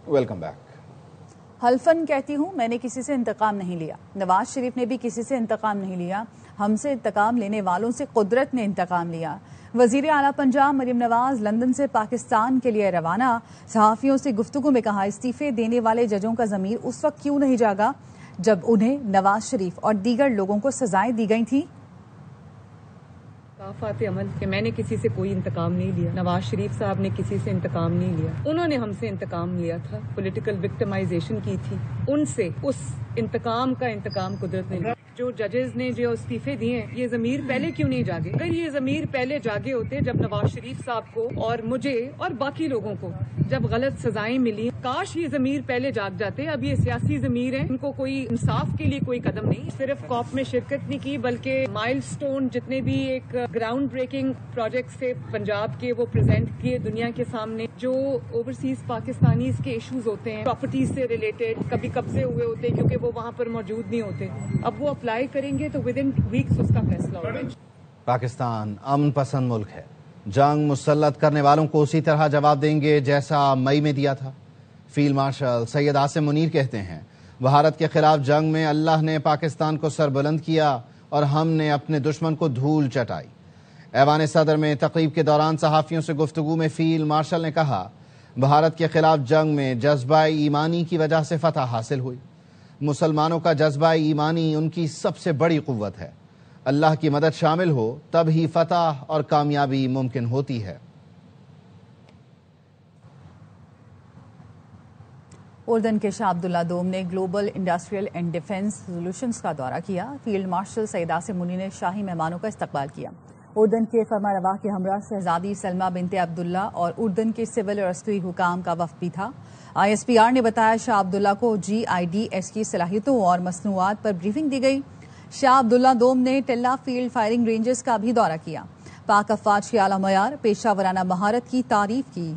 Welcome back. حلفن کہتی ہوں میں نے کسی سے انتقام نہیں لیا. نواز شریف نے بھی کسی سے انتقام نہیں لیا. ہم سے انتقام لینے والوں سے قدرت نے انتقام لیا. وزیر اعلیٰ پنجاب مریم نواز لندن سے پاکستان کے لیے روانہ. صحافیوں سے گفتگو میں کہا استعفے دینے والے ججوں کا ضمیر اس وقت کیوں نہیں جاگا جب انہیں نواز شریف اور دیگر لوگوں کو سزائیں دی گئی تھیں. صافات عمل کہ میں نے کسی سے کوئی انتقام نہیں لیا. نواز شریف صاحب نے کسی سے انتقام نہیں لیا. انہوں نے ہم سے انتقام لیا تھا, پولیٹیکل وکٹمائزیشن کی تھی. ان سے اس انتقام کا انتقام قدرت نے لیا. جو ججز نے جو استعفے دیے ہیں یہ ضمیر پہلے کیوں نہیں جاگے؟ اگر یہ ضمیر پہلے جاگے ہوتے جب نواز شریف صاحب کو اور مجھے اور باقی لوگوں کو جب غلط سزائیں ملی, کاش یہ ضمیر پہلے جاگ جاتے. اب یہ سیاسی ضمیر ہیں, ان کو کوئی انصاف کے لیے کوئی قدم نہیں. صرف کاپ میں شرکت نہیں کی بلکہ مائل سٹون جتنے بھی ایک گراؤنڈ بریکنگ پروجیکٹس تھے پنجاب کے وہ پریزنٹ کیے دنیا کے سامنے. جو اوورسیز پاکستانیز کے ایشوز ہوتے ہیں پراپرٹیز سے ریلیٹڈ, کبھی قبضے ہوئے ہوتے ہیں کیونکہ وہ وہاں پر موجود نہیں ہوتے, اب وہ اپلائی کریں گے تو ود ان ویکس اس کا فیصلہ ہوگا. پاکستان امن پسند ملک ہے. جنگ مسلط کرنے والوں کو اسی طرح جواب دیں گے جیسا مئی میں دیا تھا. فیلڈ مارشل سید عاصم منیر کہتے ہیں بھارت کے خلاف جنگ میں اللہ نے پاکستان کو سر بلند کیا اور ہم نے اپنے دشمن کو دھول چٹائی. ایوان صدر میں تقریب کے دوران صحافیوں سے گفتگو میں فیلڈ مارشل نے کہا بھارت کے خلاف جنگ میں جذبہ ایمانی کی وجہ سے فتح حاصل ہوئی. مسلمانوں کا جذبہ ایمانی ان کی سب سے بڑی قوت ہے. اللہ کی مدد شامل ہو تب ہی فتح اور کامیابی ممکن ہوتی ہے. اردن کے شاہ عبداللہ دوم نے global industrial and Defence solutions کا دورہ کیا. فیلڈ مارشل سید عاصم منیر نے شاہی مہمانوں کا استقبال کیا. اردن کے فرمانروا کے ہمراہ شہزادی سلمہ بنت عبداللہ اور اردن کے سول اور عسکری حکام کا وفد بھی تھا. ISPR نے بتایا شاہ عبداللہ کو GIDS کی صلاحیتوں اور مصنوعات پر بریفنگ دی گئی. شاہ عبداللہ دوم نے ٹلہ فیلڈ فائرنگ رینجز کا بھی دورہ کیا. پاک افواج کی اعلی معیار پیشہ ورانہ مہارت کی تعریف کی.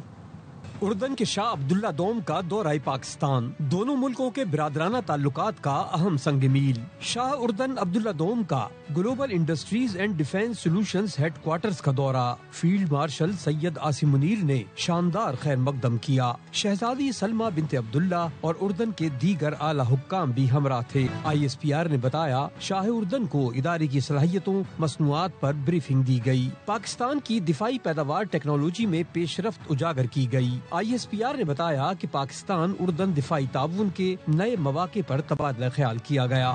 اردن کے شاہ عبداللہ دوم کا دورہ پاکستان دونوں ملکوں کے برادرانہ تعلقات کا اہم سنگ میل. شاہ اردن عبداللہ دوم کا Global Industries and Defence Solutions headquarters کا دورہ فیلڈ مارشل سید عاصم منیر نے شاندار خیر مقدم کیا. شہزادی سلمہ بنت عبداللہ اور اردن کے دیگر اعلی حکام بھی ہمراہ تھے. ISPR نے بتایا شاہ اردن کو ادارے کی صلاحیتوں مصنوعات پر بریفنگ دی گئی. پاکستان کی دفاعی پیداوار ٹیکنالوجی میں پیش رفت اجاگر کی گئی. ISPR نے بتایا کہ پاکستان اردن دفاعی تعاون کے نئے مواقع پر تبادلہ خیال کیا گیا.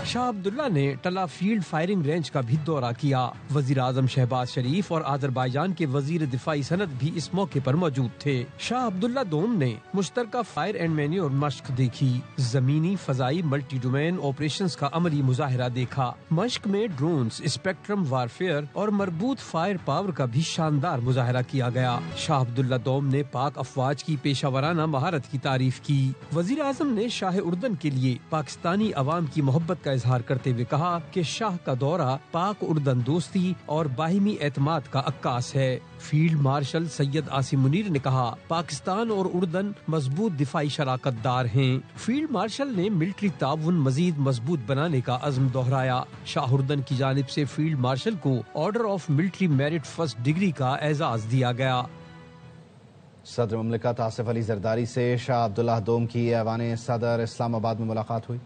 شاہ عبداللہ نے ٹلہ فیلڈ فائرنگ رینج کا بھی دورہ کیا. وزیر اعظم شہباز شریف اور آذربائیجان کے وزیر دفاعی صنعت بھی اس موقع پر موجود تھے. شاہ عبداللہ دوم نے مشترکہ فائر اینڈ مینیور مشق دیکھی. زمینی فضائی ملٹی ڈومین آپریشنز کا عملی مظاہرہ دیکھا. مشق میں ڈرونز، اسپیکٹرم وارفیئر اور مربوط فائر پاور کا بھی شاندار مظاہرہ کیا گیا. شاہ عبداللہ دوم نے پاک افواج کی پیشہ ورانہ مہارت کی تعریف کی. وزیر اعظم نے شاہ اردن کے لیے پاکستانی عوام کی محبت کا اظہار کرتے ہوئے کہا کہ شاہ کا دورہ پاک اردن دوستی اور باہمی اعتماد کا عکاس ہے. فیلڈ مارشل سید عاصم منیر نے کہا پاکستان اور اردن مضبوط دفاعی شراکت دار ہیں. فیلڈ مارشل نے ملٹری تعاون مزید مضبوط بنانے کا عزم دہرایا. شاہ اردن کی جانب سے فیلڈ مارشل کو order of military merit first degree کا اعزاز دیا گیا. صدر مملکت آصف علی زرداری سے شاہ عبداللہ دوم کی ایوان صدر اسلام آباد میں ملاقات ہوئی.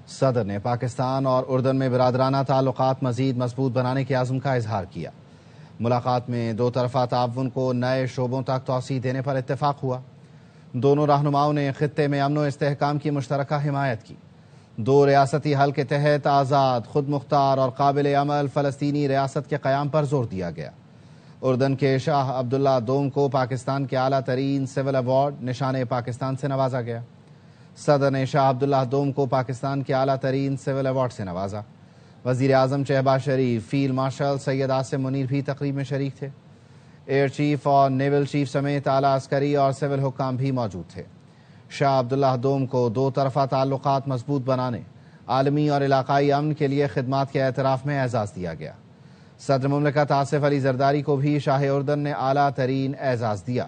صدر نے پاکستان اور اردن میں برادرانہ تعلقات مزید مضبوط بنانے کے عزم کا اظہار کیا. ملاقات میں دو طرفہ تعاون کو نئے شعبوں تک توسیع دینے پر اتفاق ہوا. دونوں رہنماؤں نے خطے میں امن و استحکام کی مشترکہ حمایت کی. دو ریاستی حل کے تحت آزاد، خود مختار اور قابل عمل فلسطینی ریاست کے قیام پر زور دیا گیا. اردن کے شاہ عبداللہ دوم کو پاکستان کے اعلیٰ ترین سول ایوارڈ نشان پاکستان سے نوازا گیا. صدر نے شاہ عبداللہ دوم کو پاکستان کے اعلیٰ ترین سول ایوارڈ سے نوازا. وزیر اعظم شہباز شریف، فیلڈ مارشل سید عاصم منیر بھی تقریب میں شریک تھے. ایئر چیف اور نیول چیف سمیت اعلیٰ عسکری اور سول حکام بھی موجود تھے. شاہ عبداللہ دوم کو دو طرفہ تعلقات مضبوط بنانے، عالمی اور علاقائی امن کے لیے خدمات کے اعتراف میں اعزاز دیا گیا. صدر مملکت آصف علی زرداری کو بھی شاہ اردن نے اعلیٰ ترین اعزاز دیا.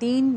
3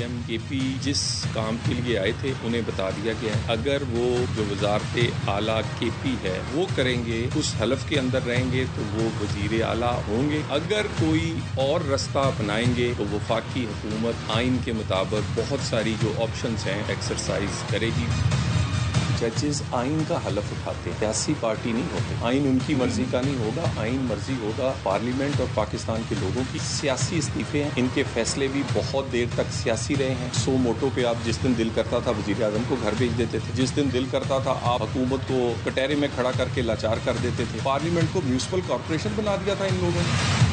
ایم کے پی جس کام کے لیے آئے تھے انہیں بتا دیا گیا ہے، اگر وہ جو وزارت اعلیٰ کے پی ہے وہ کریں گے، اس حلف کے اندر رہیں گے تو وہ وزیر اعلیٰ ہوں گے، اگر کوئی اور رستہ اپنائیں گے تو وفاقی حکومت آئین کے مطابق بہت ساری جو آپشنز ہیں ایکسرسائز کرے گی۔ ججز آئین کا حلف اٹھاتے ہیں، سیاسی پارٹی نہیں ہوتے، آئین ان کی مرضی کا نہیں ہوگا، آئین مرضی ہوگا پارلیمنٹ اور پاکستان کے لوگوں کی۔ سیاسی استعفے ہیں، ان کے فیصلے بھی بہت دیر تک سیاسی رہے ہیں۔ سو موٹو پہ آپ جس دن دل کرتا تھا وزیر اعظم کو گھر بھیج دیتے تھے، جس دن دل کرتا تھا آپ حکومت کو کٹہرے میں کھڑا کر کے لاچار کر دیتے تھے۔ پارلیمنٹ کو میونسپل کارپوریشن بنا دیا تھا ان لوگوں نے۔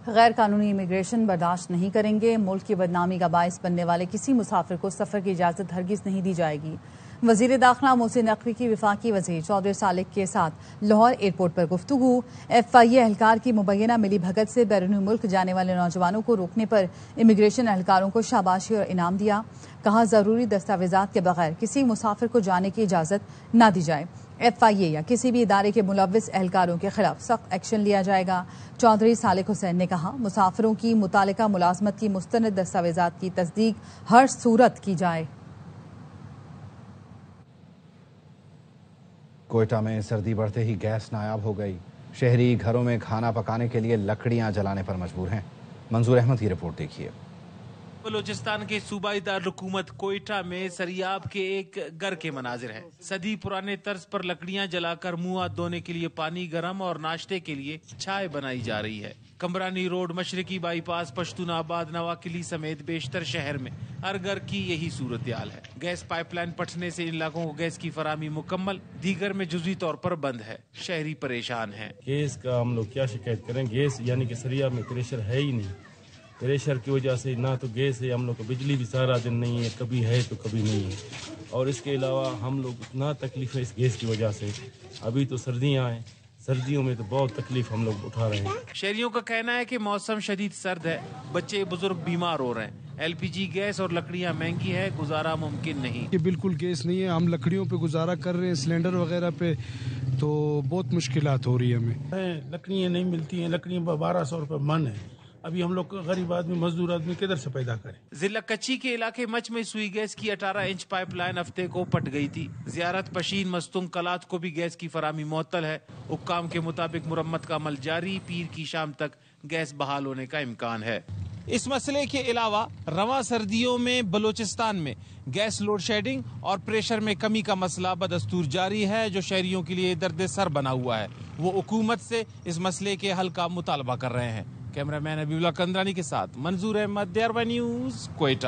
غیر قانونی امیگریشن برداشت نہیں کریں گے، ملک کی بدنامی کا باعث بننے والے کسی مسافر کو سفر کی اجازت ہرگز نہیں دی جائے گی۔ وزیر داخلہ محسن نقوی کی وفاقی وزیر چودھری صالح کے ساتھ لاہور ایئرپورٹ پر گفتگو۔ ایف آئی اے اہلکار کی مبینہ ملی بھگت سے بیرون ملک جانے والے نوجوانوں کو روکنے پر امیگریشن اہلکاروں کو شاباشی اور انعام دیا۔ کہا ضروری دستاویزات کے بغیر کسی مسافر کو جانے کی اجازت نہ دی جائے۔ ایف آئی اے یا کسی بھی ادارے کے ملوث اہلکاروں کے خلاف سخت ایکشن لیا جائے گا۔ چودھری صالح حسین نے کہا مسافروں کی متعلقہ ملازمت کی مستند دستاویزات کی تصدیق ہر صورت کی جائے۔ کوئٹہ میں سردی بڑھتے ہی گیس نایاب ہو گئی، شہری گھروں میں کھانا پکانے کے لیے لکڑیاں جلانے پر مجبور ہیں۔ منظور احمد کی رپورٹ دیکھیے۔ بلوچستان کے صوبائی دارالحکومت کوئٹہ میں سریاب کے ایک گھر کے مناظر ہیں۔ صدی پرانے طرز پر لکڑیاں جلا کر منہ ہاتھ دھونے کے لیے پانی گرم اور ناشتے کے لیے چائے بنائی جا رہی ہے۔ کمرانی روڈ، مشرقی بائی پاس، پشتون آباد، نواکلی سمیت بیشتر شہر میں ہر گھر کی یہی صورتحال ہے۔ گیس پائپ لائن پھٹنے سے ان علاقوں کو گیس کی فراہمی مکمل، دیگر میں جزوی طور پر بند ہے۔ شہری پریشان ہیں۔ گیس کا ہم لوگ کیا شکایت کریں، گیس یعنی کہ سریاب میں پریشر ہے ہی نہیں، پریشر کی وجہ سے نہ تو گیس ہے، ہم لوگ کو بجلی بھی سارا دن نہیں ہے، کبھی ہے تو کبھی نہیں ہے، اور اس کے علاوہ ہم لوگ اتنا تکلیف ہے اس گیس کی وجہ سے۔ ابھی تو سردیاں ہیں، سردیوں میں تو بہت تکلیف ہم لوگ اٹھا رہے ہیں۔ شہریوں کا کہنا ہے کہ موسم شدید سرد ہے، بچے بزرگ بیمار ہو رہے ہیں۔ ایل پی جی گیس اور لکڑیاں مہنگی ہے، گزارا ممکن نہیں۔ یہ بالکل گیس نہیں ہے، ہم لکڑیوں پہ گزارا کر رہے ہیں، سلنڈر وغیرہ پہ، تو بہت مشکلات ہو رہی ہے ہمیں۔ لکڑیاں نہیں ملتی ہیں، لکڑیاں 1200 روپے من ہے، ابھی ہم لوگ غریب آدمی مزدور آدمی کدھر سے پیدا کریں۔ ضلع کچی کے علاقے مچ میں سوئی گیس کی 18 انچ پائپ لائن ہفتے کو پٹ گئی تھی۔ زیارت پشین مستنگ کلات کو بھی گیس کی فراہمی معطل ہے۔ حکام کے مطابق مرمت کا عمل جاری، پیر کی شام تک گیس بحال ہونے کا امکان ہے۔ اس مسئلے کے علاوہ رواں سردیوں میں بلوچستان میں گیس لوڈ شیڈنگ اور پریشر میں کمی کا مسئلہ بدستور جاری ہے، جو شہریوں کے لیے درد سر بنا ہوا ہے۔ وہ حکومت سے اس مسئلے کے حل کا مطالبہ کر رہے ہیں۔ کیمرہ مین حبیب اللہ کندرانی کے ساتھ منظور احمد، DRY نیوز، کوئٹہ۔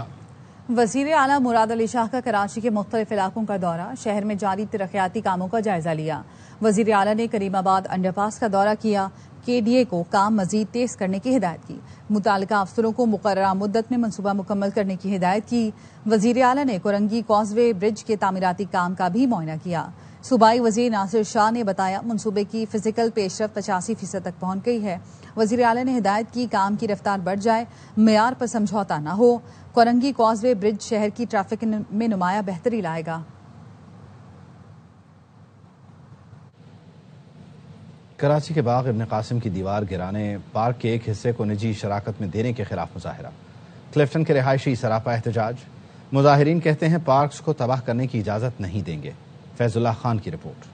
وزیر اعلیٰ مراد علی شاہ کا کراچی کے مختلف علاقوں کا دورہ، شہر میں جاری ترقیاتی کاموں کا جائزہ لیا۔ وزیر اعلیٰ نے کریم آباد انڈر پاس کا دورہ کیا، KDA کو کام مزید تیز کرنے کی ہدایت کی، متعلقہ افسروں کو مقررہ مدت میں منصوبہ مکمل کرنے کی ہدایت کی۔ وزیر اعلیٰ نے کورنگی کاز وے برج کے تعمیراتی کام کا بھی معائنہ کیا۔ صوبائی وزیر ناصر شاہ نے بتایا منصوبے کی فزیکل پیش رفت 85% تک پہنچ گئی ہے۔ وزیر اعلیٰ نے ہدایت کی کام کی رفتار بڑھ جائے، معیار پر سمجھوتا نہ ہو۔ کورنگی کاز وے برج شہر کی ٹریفک میں نمایاں بہتری لائے گا۔ کراچی کے باغ ابن قاسم کی دیوار گرانے، پارک کے ایک حصے کو نجی شراکت میں دینے کے خلاف مظاہرہ۔ کلفٹن کے رہائشی سراپا احتجاج، مظاہرین کہتے ہیں پارکس کو تباہ کرنے کی اجازت نہیں دیں گے۔ فیض اللہ خان کی رپورٹ۔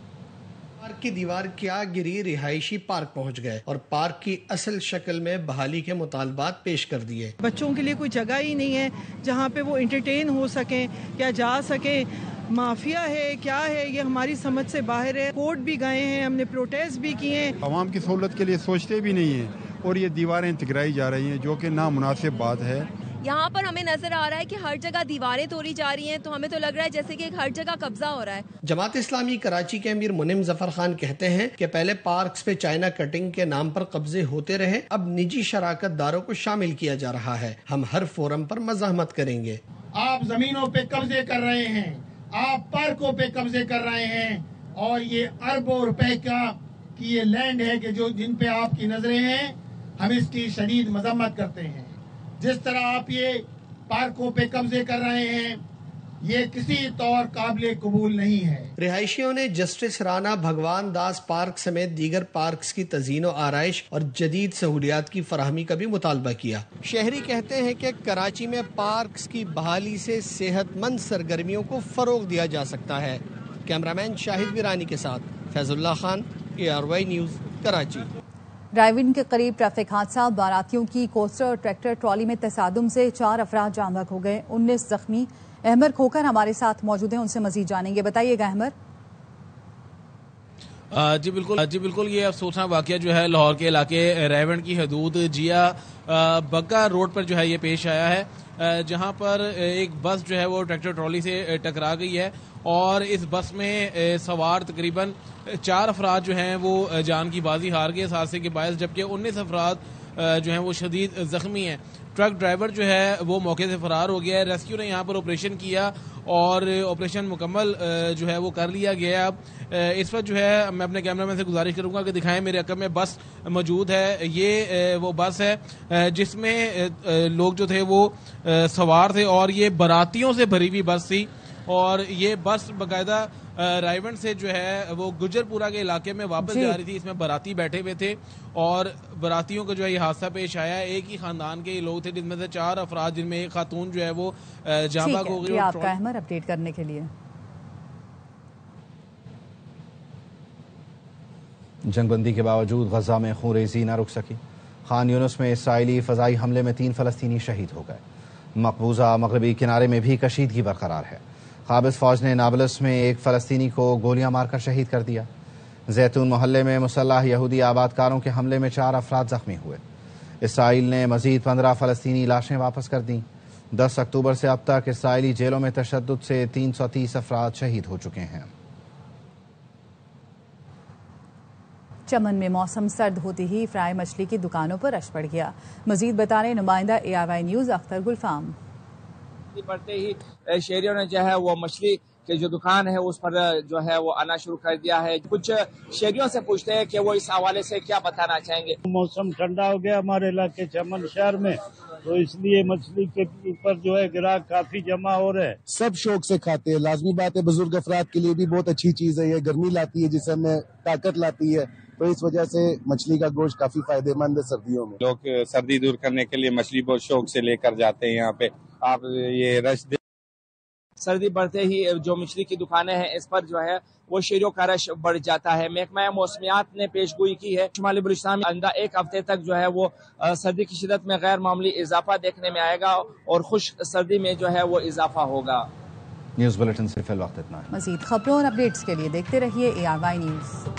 پارک کی دیوار کیا گری، رہائشی پارک پہنچ گئے اور پارک کی اصل شکل میں بحالی کے مطالبات پیش کر دیے۔ بچوں کے لیے کوئی جگہ ہی نہیں ہے جہاں پہ وہ انٹرٹین ہو سکیں یا جا سکیں۔ مافیا ہے کیا ہے، یہ ہماری سمجھ سے باہر ہے۔ کورٹ بھی گئے ہیں، ہم نے پروٹیسٹ بھی کیے ہیں۔ عوام کی سہولت کے لیے سوچتے بھی نہیں ہیں اور یہ دیواریں ٹکرائی جا رہی ہیں، جو کہ نامناسب بات ہے۔ یہاں پر ہمیں نظر آ رہا ہے کہ ہر جگہ دیواریں توڑی جا رہی ہیں، تو ہمیں تو لگ رہا ہے جیسے کہ ہر جگہ قبضہ ہو رہا ہے۔ جماعت اسلامی کراچی کے امیر منم ظفر خان کہتے ہیں کہ پہلے پارکس پہ چائنا کٹنگ کے نام پر قبضے ہوتے رہے، اب نجی شراکت داروں کو شامل کیا جا رہا ہے۔ ہم ہر فورم پر مزاحمت کریں گے۔ آپ زمینوں پہ قبضے کر رہے ہیں، آپ پارکوں پہ قبضے کر رہے ہیں، اور یہ اربوں روپے کی یہ لینڈ ہے کہ جن پہ آپ کی نظریں ہیں، ہم اس کی شدید مذمت کرتے ہیں۔ جس طرح آپ یہ پارکوں پہ قبضے کر رہے ہیں، یہ کسی طور قابل قبول نہیں ہے۔ رہائشیوں نے جسٹس رانا بھگوان داس پارک سمیت دیگر پارکس کی تزئین و آرائش اور جدید سہولیات کی فراہمی کا بھی مطالبہ کیا۔ شہری کہتے ہیں کہ کراچی میں پارکس کی بحالی سے صحت مند سرگرمیوں کو فروغ دیا جا سکتا ہے۔ کیمرامین شاہد ویرانی کے ساتھ Faizullah Khan, ARY news, Karachi. Driving کے قریب ٹریفک حادثہ، باراتیوں کی کوسٹر اور ٹریکٹر ٹرالی میں تصادم سے 4 افراد جاں بحق ہو گئے، 19 زخمی۔ احمد کھوکر ہمارے ساتھ موجود ہیں، ان سے مزید جانیں گے، بتائیے گا احمد۔ جی بالکل یہ افسوسناک واقعہ جو ہے لاہور کے علاقے ریونڈ کی حدود جیا بگا روڈ پر جو ہے یہ پیش آیا ہے، جہاں پر ایک بس جو ہے وہ ٹریکٹر ٹرالی سے ٹکرا گئی ہے اور اس بس میں سوار تقریباً 4 افراد جو ہیں وہ جان کی بازی ہار گئے اس حادثے کے باعث، جبکہ 19 افراد جو ہیں وہ شدید زخمی ہیں۔ ٹرک ڈرائیور جو ہے وہ موقع سے فرار ہو گیا ہے۔ ریسکیو نے یہاں پر آپریشن کیا اور آپریشن مکمل جو ہے وہ کر لیا گیا۔ اب اس وقت جو ہے میں اپنے کیمرہ مین سے گزارش کروں گا کہ دکھائیں، میرے عقب میں بس موجود ہے، یہ وہ بس ہے جس میں لوگ جو تھے وہ سوار تھے اور یہ براتیوں سے بھری ہوئی بس تھی، اور یہ بس باقاعدہ رائیونڈ سے جو ہے وہ گجر پورہ کے علاقے میں واپس جا رہی تھی۔ اس میں باراتی بیٹھے ہوئے تھے اور براتیوں کو جو ہے یہ حادثہ پیش آیا۔ ایک ہی خاندان کے لوگ تھے، جن میں سے 4 افراد، جن میں ایک خاتون جو ہے وہ جاں بحق ہو گئی۔ آپ کا احمد اپڈیٹ کرنے کے لیے۔ جنگ بندی کے باوجود غزہ میں خون ریزی نہ رک سکی۔ خان یونس میں اسرائیلی فضائی حملے میں 3 فلسطینی شہید ہو گئے۔ مقبوضہ مغربی کنارے میں بھی کشیدگی برقرار ہے۔ قابض فوج نے نابلس میں ایک فلسطینی کو گولیاں مار کر شہید کر دیا۔ زیتون محلے میں مسلح یہودی آبادکاروں کے حملے میں 4 افراد زخمی ہوئے۔ اسرائیل نے مزید 15 فلسطینی لاشیں واپس کر دیں۔ 10 اکتوبر سے اب تک اسرائیلی جیلوں میں تشدد سے 330 افراد شہید ہو چکے ہیں۔ چمن میں موسم سرد ہوتی ہی فرائی مچھلی کی دکانوں پر رش پڑ گیا۔ مزید بتا رہے نمائندہ ARY نیوز اختر گلفام۔ بڑھتے ہی شہریوں نے جو ہے وہ مچھلی کی جو دکان ہے اس پر جو ہے وہ آنا شروع کر دیا ہے۔ کچھ شہریوں سے پوچھتے ہیں کہ وہ اس حوالے سے کیا بتانا چاہیں گے۔ موسم ٹھنڈا ہو گیا ہمارے علاقے چمن شہر میں، تو اس لیے مچھلی کے اوپر جو ہے گراہک کافی جمع ہو رہے ہیں۔ سب شوق سے کھاتے ہیں، لازمی بات ہے، بزرگ افراد کے لیے بھی بہت اچھی چیز ہے، یہ گرمی لاتی ہے، جسم میں طاقت لاتی ہے، تو اس وجہ سے مچھلی کا گوشت کافی فائدہ مند ہے سردیوں میں۔ لوگ سردی دور کرنے کے لیے مچھلی بہت شوق سے لے کر جاتے ہیں یہاں پہ۔ آپ یہ رش سردی بڑھتے ہی جو مچھلی کی دکانیں ہیں اس پر جو ہے وہ شہریوں کا رش بڑھ جاتا ہے۔ محکمہ موسمیات نے پیش گوئی کی ہے شمالی بلوچستان میں آئندہ 1 ہفتے تک جو ہے وہ سردی کی شدت میں غیر معمولی اضافہ دیکھنے میں آئے گا اور خشک سردی میں جو ہے وہ اضافہ ہوگا۔ نیوز بلیٹن سے فی الوقت اتنا ہے۔ مزید خبروں اور اپڈیٹس کے لیے دیکھتے رہیے ARY نیوز۔